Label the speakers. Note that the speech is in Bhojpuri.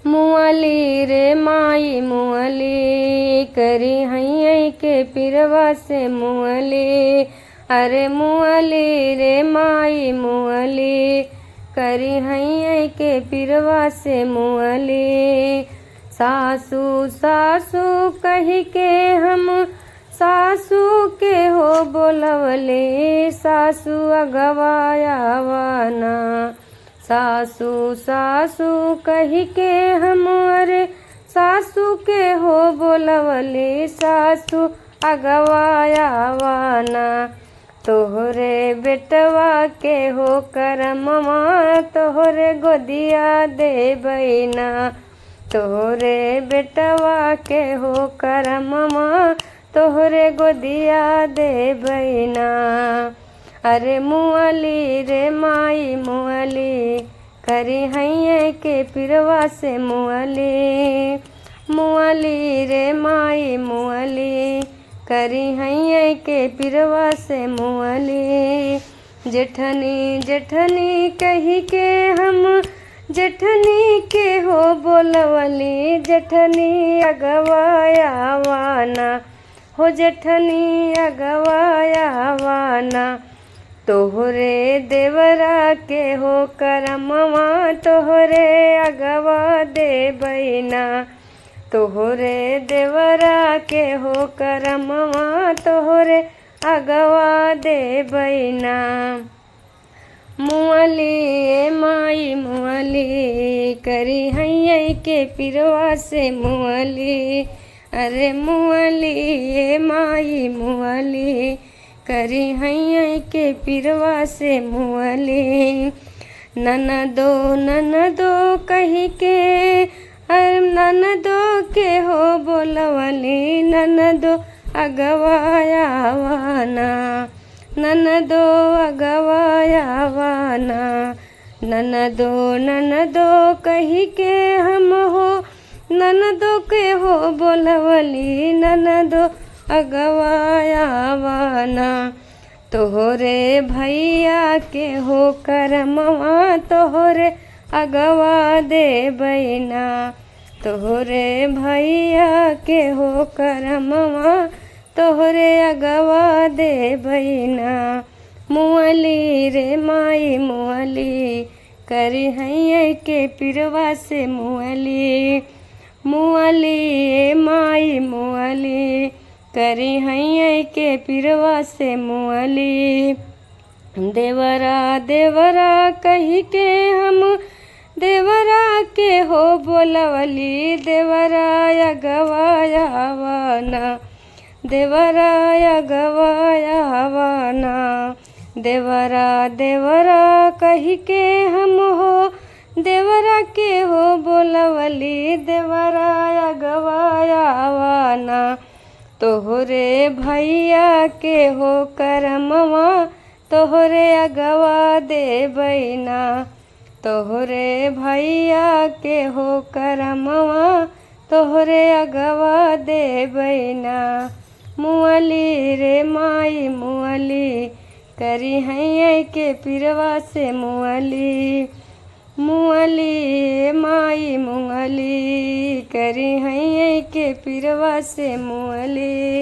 Speaker 1: मुअली रे माई मुअली करी हैया के पिरवा से मुअली। अरे मुअली रे माई मुअली करी हैया के पिरवा से मुअली। सासू सासू कही के हम सासू के हो बोलवले, सासू अगवाया वाना। सासू सासू कही के हम अरे सासू के हो बोलवले, सासू अगवाया वाना। तोहरे बेटवा के हो करमवा तोहरे गोदिया दे बैना। तोहरे बेटवा के हो करमवा तोहरे गोदिया दे बैना। अरे मुअली रे माई मुअली करी हैया के पिरवा से मुअली। मुअली रे माई मुअली करी हैया के पिरवा से मुअली। जेठनी जेठनी कही के हम जेठनी के हो बोलवली, जेठनी अगवाया वाना हो जेठनी अगवाया वाना। तोहरे देवरा के हो करमवा तोहरे अगवा दे बैना। तोहरे देवरा के हो करमवा तोहरे अगवा दे बैना। मुअली ए माई मुअली करी हैया के पिरवा से मुअली। अरे मुअली ए माई मुअली करी हैया के पिरवा से मुअली। ननदो ननदो कही के ननदो के हो बोलवली, ननदो अगवाया वाना। ननदो अगवाया वाना। ननदो ननदो कही के हम हो ननदो के हो बोलवली, ननदो अगवाया वाना। तोहरे भैया के हो करमवा तोहरे अगवा दे बैना। तोहरे भैया के हो करमवा तोहरे अगवा दे बैना। मुअली रे माई मुअली करी हैया के पिरवा से मुअली। मुअली ए माई मुअली करी हैया के पिरवा से मुअली। देवरा देवरा कही के हम देवरा के हो बोलवली, देवरा अगवाया वाना। देवरा अगवाया वाना। देवरा देवरा कही के हम हो देवरा के हो बोलवली, देवरा अगवाया वाना। तोहरे भैया के हो करमवा तोहरे अगवा दे बैना। तोहरे भैया के हो करमवा तोहरे अगवा दे बैना। मुअली रे माई मुअली करी हैया के पिरवा से मुअली। मुअली माई मुअली करी हैया के पिरवा से मुअली।